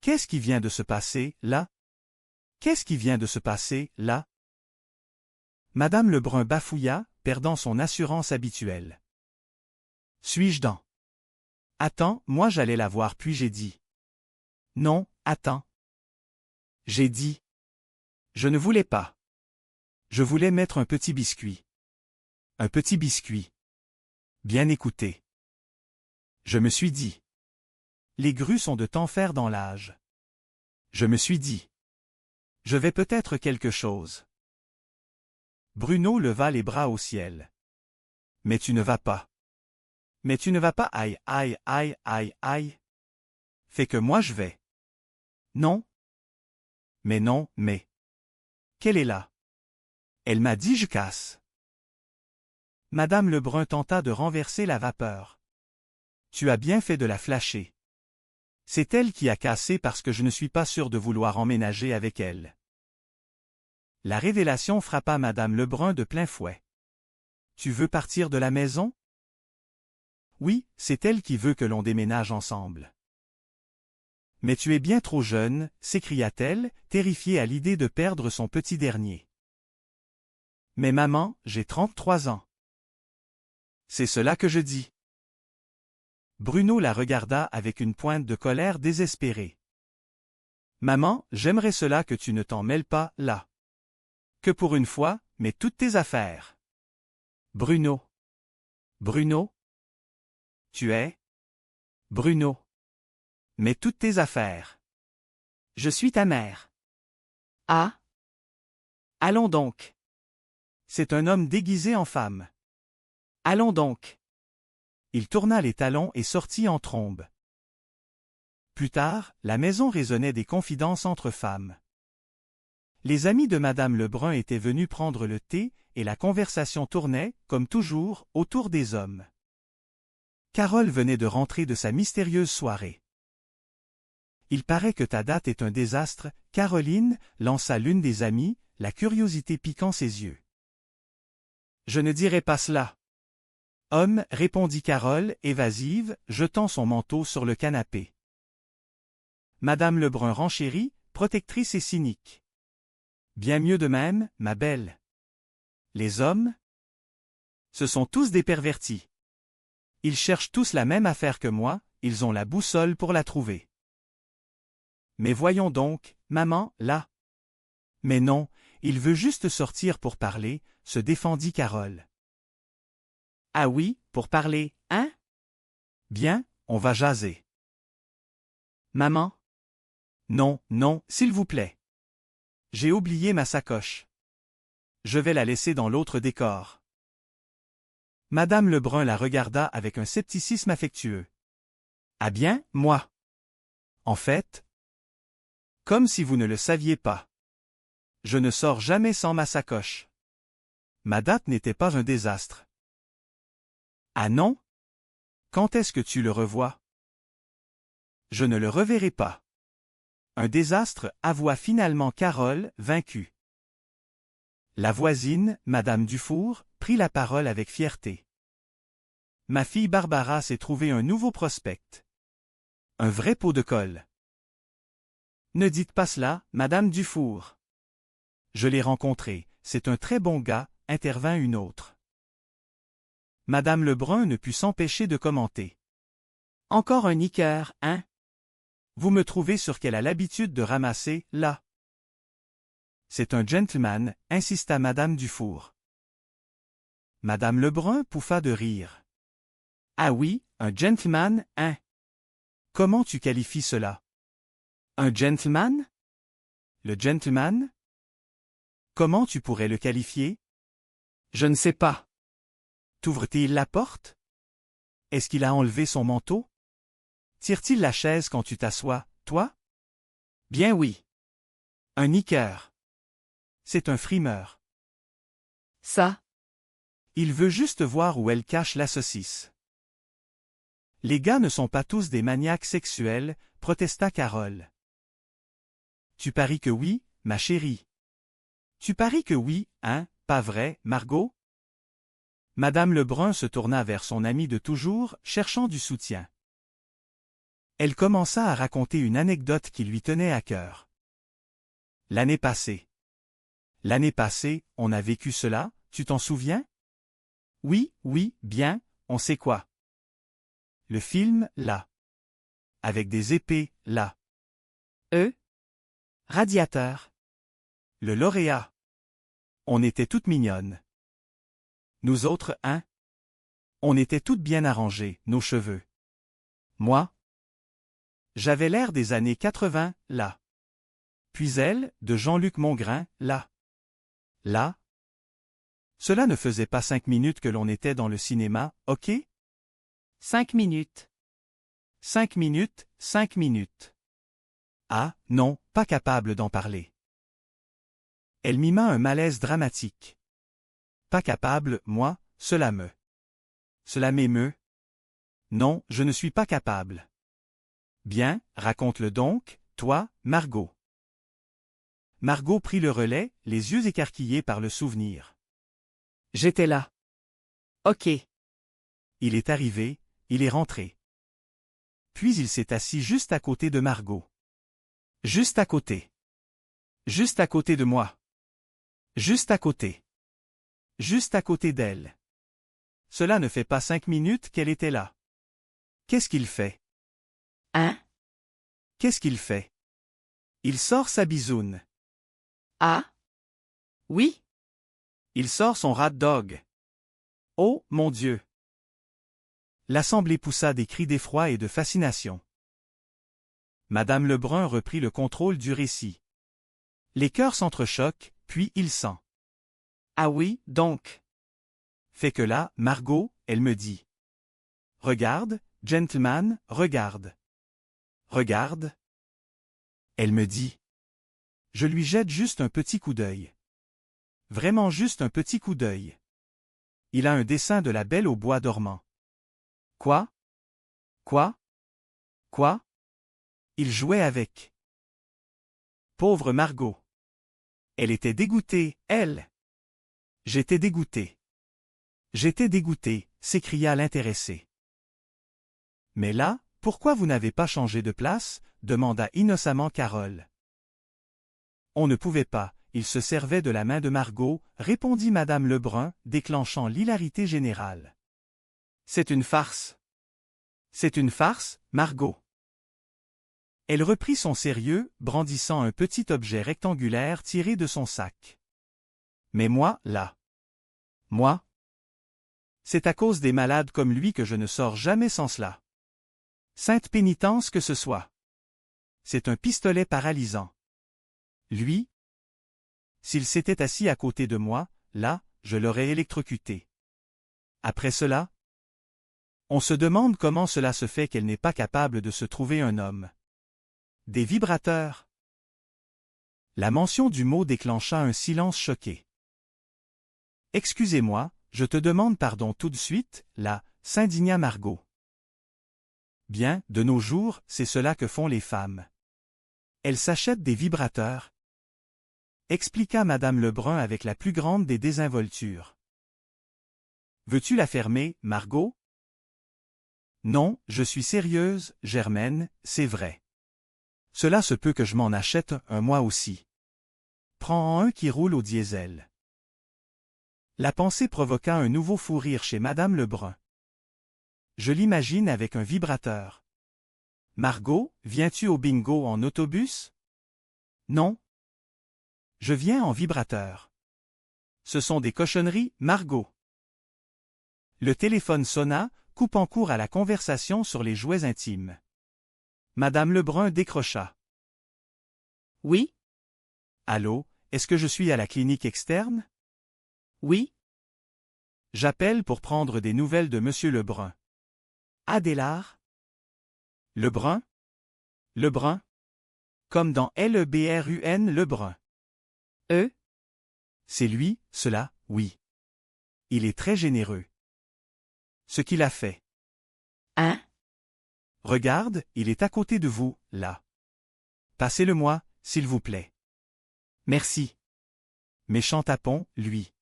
Qu'est-ce qui vient de se passer, là? Qu'est-ce qui vient de se passer, là? Madame Lebrun bafouilla, perdant son assurance habituelle. Suis-je dans? Attends, moi j'allais la voir puis j'ai dit. Non, attends. J'ai dit. Je ne voulais pas. Je voulais mettre un petit biscuit. Un petit biscuit. Bien écouté. Je me suis dit. Les grues sont de t'enfer dans l'âge. Je me suis dit. Je vais peut-être quelque chose. Bruno leva les bras au ciel. Mais tu ne vas pas. Mais tu ne vas pas, aïe, aïe, aïe, aïe, aïe. Fais que moi je vais. Non. Mais non, mais. Qu'elle est là. Elle m'a dit je casse. Madame Lebrun tenta de renverser la vapeur. Tu as bien fait de la flasher. C'est elle qui a cassé parce que je ne suis pas sûr de vouloir emménager avec elle. La révélation frappa Madame Lebrun de plein fouet. Tu veux partir de la maison? Oui, c'est elle qui veut que l'on déménage ensemble. Mais tu es bien trop jeune, s'écria-t-elle, terrifiée à l'idée de perdre son petit dernier. Mais maman, j'ai 33 ans. C'est cela que je dis. Bruno la regarda avec une pointe de colère désespérée. Maman, j'aimerais cela que tu ne t'en mêles pas, là. Que pour une fois, mets toutes tes affaires. Bruno. Bruno? Tu es? Bruno. Mets toutes tes affaires. Je suis ta mère. Ah? Allons donc. C'est un homme déguisé en femme. Allons donc. Il tourna les talons et sortit en trombe. Plus tard, la maison résonnait des confidences entre femmes. Les amis de Madame Lebrun étaient venus prendre le thé, et la conversation tournait, comme toujours, autour des hommes. Carole venait de rentrer de sa mystérieuse soirée. Il paraît que ta date est un désastre, Caroline, lança l'une des amies, la curiosité piquant ses yeux. Je ne dirai pas cela. Homme, répondit Carole, évasive, jetant son manteau sur le canapé. Madame Lebrun renchérit, protectrice et cynique. Bien mieux de même, ma belle. Les hommes? Ce sont tous des pervertis. Ils cherchent tous la même affaire que moi, ils ont la boussole pour la trouver. Mais voyons donc, maman, là. Mais non, il veut juste sortir pour parler, se défendit Carole. Ah oui, pour parler, hein? Bien, on va jaser. Maman? Non, non, s'il vous plaît. J'ai oublié ma sacoche. Je vais la laisser dans l'autre décor. Madame Lebrun la regarda avec un scepticisme affectueux. Ah bien, moi? En fait? Comme si vous ne le saviez pas. Je ne sors jamais sans ma sacoche. Ma date n'était pas un désastre. Ah non? Quand est-ce que tu le revois? Je ne le reverrai pas. Un désastre, avoua finalement Carole, vaincue. La voisine, Madame Dufour, prit la parole avec fierté. Ma fille Barbara s'est trouvé un nouveau prospect. Un vrai pot de colle. Ne dites pas cela, Madame Dufour. Je l'ai rencontré, c'est un très bon gars, intervint une autre. Madame Lebrun ne put s'empêcher de commenter. Encore un niqueur, hein? Vous me trouvez sur qu'elle a l'habitude de ramasser, là. C'est un gentleman, insista Madame Dufour. Madame Lebrun pouffa de rire. Ah oui, un gentleman, hein? Comment tu qualifies cela? Un gentleman? Le gentleman? Comment tu pourrais le qualifier? Je ne sais pas. T'ouvre-t-il la porte? Est-ce qu'il a enlevé son manteau? Tire-t-il la chaise quand tu t'assois, toi? Bien oui. Un niqueur. C'est un frimeur. Ça? Il veut juste voir où elle cache la saucisse. Les gars ne sont pas tous des maniaques sexuels, protesta Carole. Tu paries que oui, ma chérie. Tu paries que oui, hein, pas vrai, Margot? Madame Lebrun se tourna vers son amie de toujours, cherchant du soutien. Elle commença à raconter une anecdote qui lui tenait à cœur. L'année passée. L'année passée, on a vécu cela, tu t'en souviens? Oui, oui, bien, on sait quoi. Le film, là. Avec des épées, là. Radiateur. Le lauréat. On était toutes mignonnes. Nous autres, hein? On était toutes bien arrangées, nos cheveux. Moi? J'avais l'air des années 80, là. Puis elle, de Jean-Luc Mongrain, là. Là? Cela ne faisait pas 5 minutes que l'on était dans le cinéma, ok? 5 minutes. 5 minutes, 5 minutes. Ah, non, pas capable d'en parler. Elle mima un malaise dramatique. Pas capable, moi, cela m'émeut. Non, je ne suis pas capable. Bien, raconte-le donc, toi, Margot. Margot prit le relais, les yeux écarquillés par le souvenir. J'étais là. Ok. Il est arrivé, il est rentré. Puis il s'est assis juste à côté de Margot. Juste à côté. Juste à côté de moi. Juste à côté. Juste à côté d'elle. Cela ne fait pas 5 minutes qu'elle était là. Qu'est-ce qu'il fait? Hein? Qu'est-ce qu'il fait? Il sort sa bisoune. Ah? Oui? Il sort son rat dog. Oh, mon Dieu! L'assemblée poussa des cris d'effroi et de fascination. Madame Lebrun reprit le contrôle du récit. Les cœurs s'entrechoquent, puis il sent. Ah oui, donc. Fait que là, Margot, elle me dit. Regarde, gentleman, regarde. Regarde. Elle me dit. Je lui jette juste un petit coup d'œil. Vraiment juste un petit coup d'œil. Il a un dessin de la Belle au bois dormant. Quoi? Quoi? Quoi? Il jouait avec. Pauvre Margot. Elle était dégoûtée, elle. J'étais dégoûté. J'étais dégoûté, s'écria l'intéressé. Mais là, pourquoi vous n'avez pas changé de place? Demanda innocemment Carole. On ne pouvait pas, il se servait de la main de Margot, répondit madame Lebrun, déclenchant l'hilarité générale. C'est une farce. C'est une farce, Margot. Elle reprit son sérieux, brandissant un petit objet rectangulaire tiré de son sac. Mais moi, là. Moi? C'est à cause des malades comme lui que je ne sors jamais sans cela. Sainte pénitence que ce soit. C'est un pistolet paralysant. Lui? S'il s'était assis à côté de moi, là, je l'aurais électrocuté. Après cela? On se demande comment cela se fait qu'elle n'est pas capable de se trouver un homme. Des vibrateurs. La mention du mot déclencha un silence choqué. Excusez-moi, je te demande pardon tout de suite, là, s'indigna Margot. Bien, de nos jours, c'est cela que font les femmes. Elles s'achètent des vibrateurs. Expliqua madame Lebrun avec la plus grande des désinvoltures. Veux-tu la fermer, Margot? Non, je suis sérieuse, Germaine, c'est vrai. Cela se peut que je m'en achète un moi aussi. Prends un qui roule au diesel. La pensée provoqua un nouveau fou rire chez madame Lebrun. Je l'imagine avec un vibrateur. Margot, viens-tu au bingo en autobus? Non. Je viens en vibrateur. Ce sont des cochonneries, Margot. Le téléphone sonna, coupant court à la conversation sur les jouets intimes. Madame Lebrun décrocha. Oui? Allô, est-ce que je suis à la clinique externe? Oui? J'appelle pour prendre des nouvelles de monsieur Lebrun. Adélard? Lebrun? Lebrun? Comme dans Lebrun, Lebrun. C'est lui, cela, oui. Il est très généreux. Ce qu'il a fait. Hein? Regarde, il est à côté de vous, là. Passez-le-moi, s'il vous plaît. Merci. Méchant tapon, lui.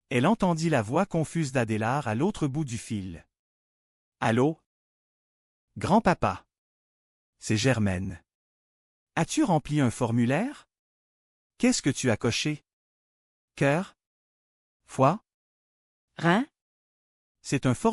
Elle entendit la voix confuse d'Adélard à l'autre bout du fil. Allô? Grand-papa. C'est Germaine. As-tu rempli un formulaire? Qu'est-ce que tu as coché? Cœur? Foie? Rein? C'est un formulaire.